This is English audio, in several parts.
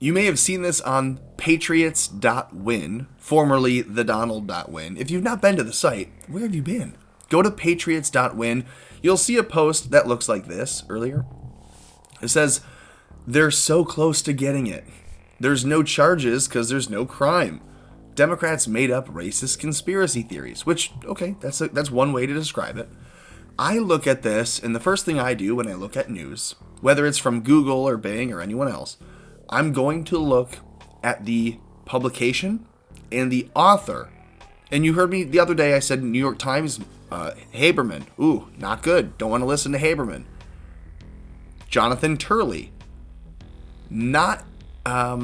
You may have seen this on patriots.win, formerly thedonald.win. If you've not been to the site, where have you been? Go to patriots.win. You'll see a post that looks like this earlier. It says, they're so close to getting it. There's no charges because there's no crime. Democrats made up racist conspiracy theories, which, okay, that's one way to describe it. I look at this, and the first thing I do when I look at news, whether it's from Google or Bing or anyone else, I'm going to look at the publication and the author. And you heard me the other day, I said New York Times, Haberman. Ooh, not good. Don't want to listen to Haberman. Jonathan Turley. Not, how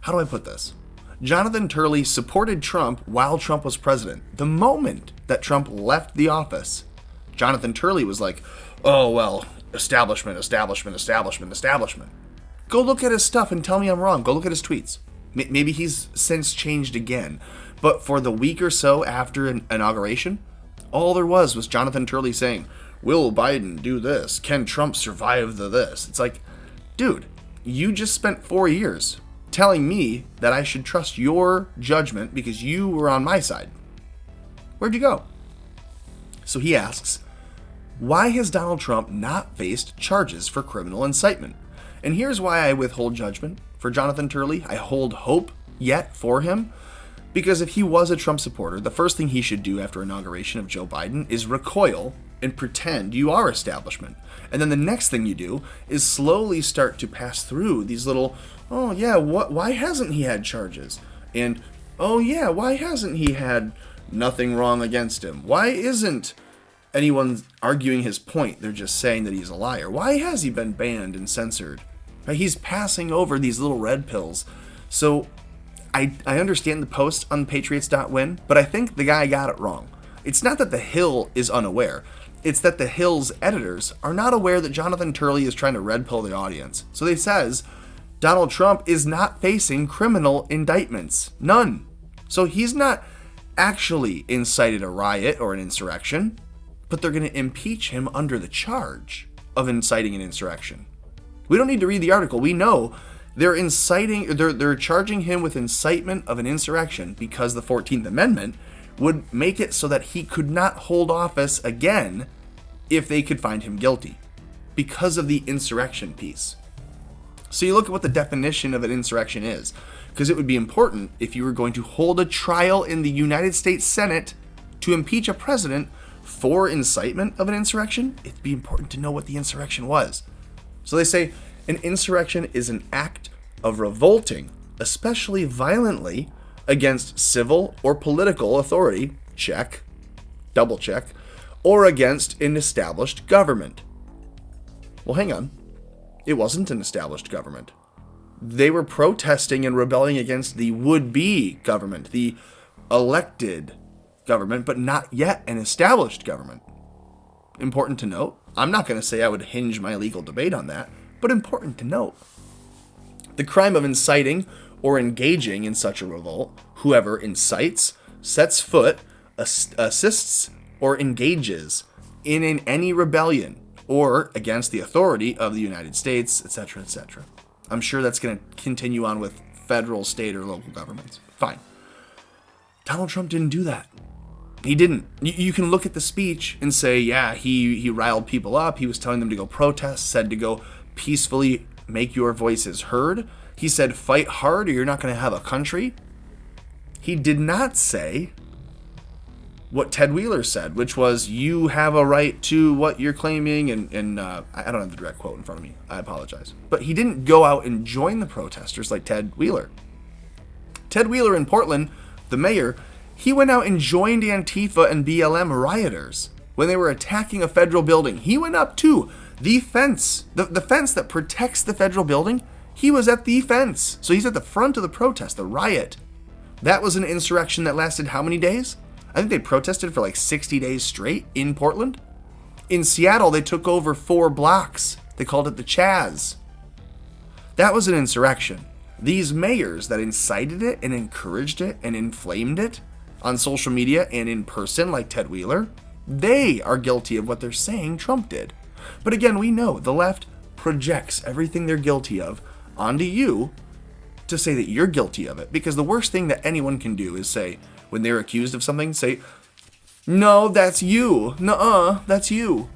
do I put this? Jonathan Turley supported Trump while Trump was president. The moment that Trump left the office, Jonathan Turley was like, oh, well, establishment. Go look at his stuff and tell me I'm wrong. Go look at his tweets. Maybe he's since changed again. But for the week or so after inauguration, all there was Jonathan Turley saying, will Biden do this? Can Trump survive this? It's like, dude, you just spent 4 years telling me that I should trust your judgment because you were on my side. Where'd you go? So he asks, why has Donald Trump not faced charges for criminal incitement? And here's why I withhold judgment for Jonathan Turley. I hold hope yet for him. Because if he was a Trump supporter, the first thing he should do after inauguration of Joe Biden is recoil and pretend you are establishment. And then the next thing you do is slowly start to pass through these little, oh yeah, why hasn't he had charges? And, oh yeah, why hasn't he had nothing wrong against him? Why isn't anyone arguing his point? They're just saying that he's a liar. Why has he been banned and censored? He's passing over these little red pills. So I understand the post on patriots.win, but I think the guy got it wrong. It's not that the Hill is unaware. It's that the Hill's editors are not aware that Jonathan Turley is trying to red pill the audience. So they says Donald Trump is not facing criminal indictments. None. So he's not actually incited a riot or an insurrection, but they're going to impeach him under the charge of inciting an insurrection. We don't need to read the article. We know they're charging him with incitement of an insurrection because the 14th Amendment would make it so that he could not hold office again if they could find him guilty because of the insurrection piece. So you look at what the definition of an insurrection is, because it would be important if you were going to hold a trial in the United States Senate to impeach a president for incitement of an insurrection. It'd be important to know what the insurrection was. So they say an insurrection is an act of revolting, especially violently, against civil or political authority, check, double check, or against an established government. Well, hang on. It wasn't an established government. They were protesting and rebelling against the would-be government, the elected government, but not yet an established government. Important to note. I'm not going to say I would hinge my legal debate on that, but important to note. The crime of inciting or engaging in such a revolt, whoever incites, sets foot, assists, or engages in any rebellion or against the authority of the United States, etc., etc. I'm sure that's going to continue on with federal, state, or local governments. Fine. Donald Trump didn't do that. He didn't. You can look at the speech and say, yeah, he riled people up. He was telling them to go protest, said to go peacefully make your voices heard. He said, fight hard or you're not going to have a country. He did not say what Ted Wheeler said, which was, you have a right to what you're claiming. And I don't have the direct quote in front of me. I apologize. But he didn't go out and join the protesters like Ted Wheeler. Ted Wheeler in Portland, the mayor, he went out and joined Antifa and BLM rioters when they were attacking a federal building. He went up to the fence, the fence that protects the federal building. He was at the fence. So he's at the front of the protest, the riot. That was an insurrection that lasted how many days? I think they protested for like 60 days straight in Portland. In Seattle, they took over 4 blocks. They called it the Chaz. That was an insurrection. These mayors that incited it and encouraged it and inflamed it on social media and in person, like Ted Wheeler, they are guilty of what they're saying Trump did. But again, we know the left projects everything they're guilty of onto you to say that you're guilty of it. Because the worst thing that anyone can do is say, when they're accused of something, say, no, that's you. Nuh-uh, that's you.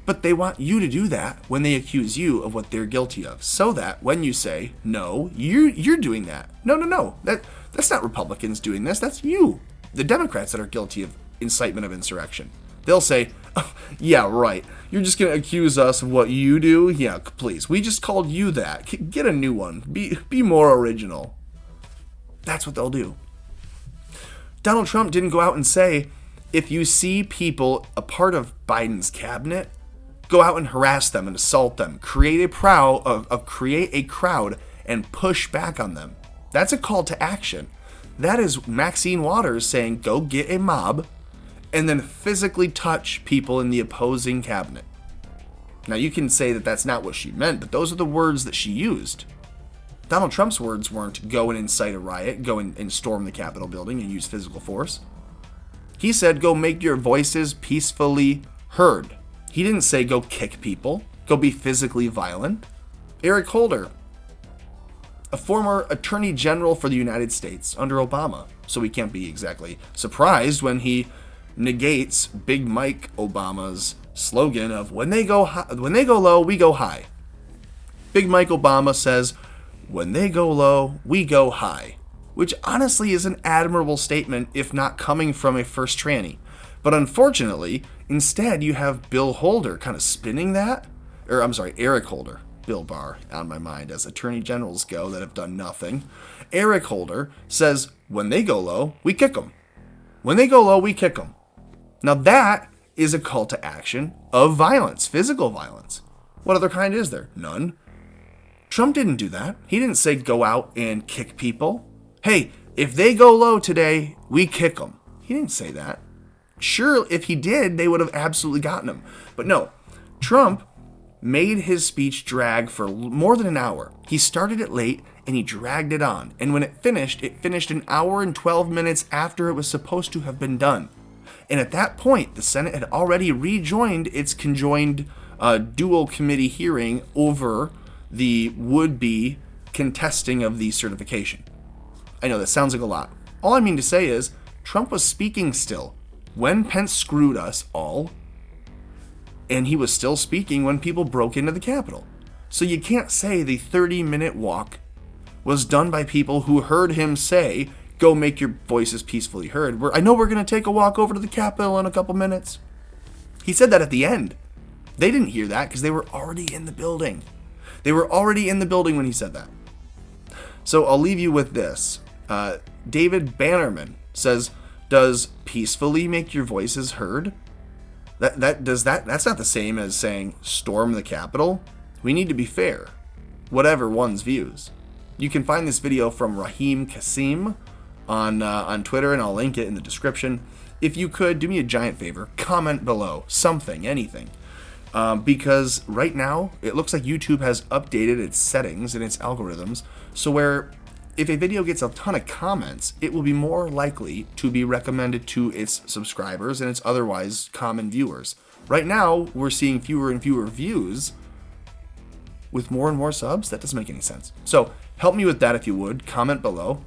But they want you to do that when they accuse you of what they're guilty of. So that when you say, no, you're doing that. No. That's not Republicans doing this. That's you. The Democrats that are guilty of incitement of insurrection. They'll say, oh, yeah, right. You're just going to accuse us of what you do? Yeah, please. We just called you that. Get a new one. Be more original. That's what they'll do. Donald Trump didn't go out and say, if you see people a part of Biden's cabinet, go out and harass them and assault them. Create a crowd and push back on them. That's a call to action. That is Maxine Waters saying, go get a mob and then physically touch people in the opposing cabinet. Now, you can say that that's not what she meant, but those are the words that she used. Donald Trump's words weren't go and incite a riot, go and storm the Capitol building and use physical force. He said, go make your voices peacefully heard. He didn't say go kick people, go be physically violent. Eric Holder, a former Attorney General for the United States under Obama, so we can't be exactly surprised when he negates Big Mike Obama's slogan of when they go low, we go high. Big Mike Obama says, when they go low, we go high, which honestly is an admirable statement if not coming from a first tranny. But unfortunately, instead you have Bill Holder kind of spinning that, Eric Holder, Bill Barr on my mind as attorney generals go that have done nothing. Eric Holder says, when they go low, we kick them. When they go low, we kick them. Now that is a call to action of violence, physical violence. What other kind is there? None. Trump didn't do that. He didn't say go out and kick people. Hey, if they go low today, we kick them. He didn't say that. Sure, if he did, they would have absolutely gotten him. But no, Trump made his speech drag for more than an hour. He started it late and he dragged it on. And when it finished an hour and 12 minutes after it was supposed to have been done. And at that point, the Senate had already rejoined its conjoined dual committee hearing over the would-be contesting of the certification. I know that sounds like a lot. All I mean to say is Trump was speaking still when Pence screwed us all, and he was still speaking when people broke into the Capitol. So you can't say the 30-minute walk was done by people who heard him say, go make your voices peacefully heard. I know we're going to take a walk over to the Capitol in a couple minutes. He said that at the end. They didn't hear that because they were already in the building. They were already in the building when he said that. So I'll leave you with this. David Bannerman says, does peacefully make your voices heard? That's not the same as saying storm the Capitol. We need to be fair, whatever one's views. You can find this video from Raheem Kasim on Twitter, and I'll link it in the description. If you could, do me a giant favor, comment below, something, anything. Because right now, it looks like YouTube has updated its settings and its algorithms, so where if a video gets a ton of comments, it will be more likely to be recommended to its subscribers and its otherwise common viewers. Right now, we're seeing fewer and fewer views with more and more subs. That doesn't make any sense. So help me with that if you would. Comment below.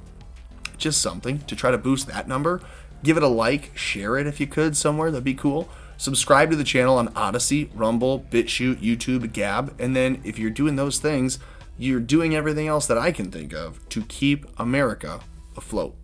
Just something to try to boost that number. Give it a like, share it if you could somewhere. That'd be cool. Subscribe to the channel on Odyssey, Rumble, BitChute, YouTube, Gab. And then if you're doing those things, you're doing everything else that I can think of to keep America afloat.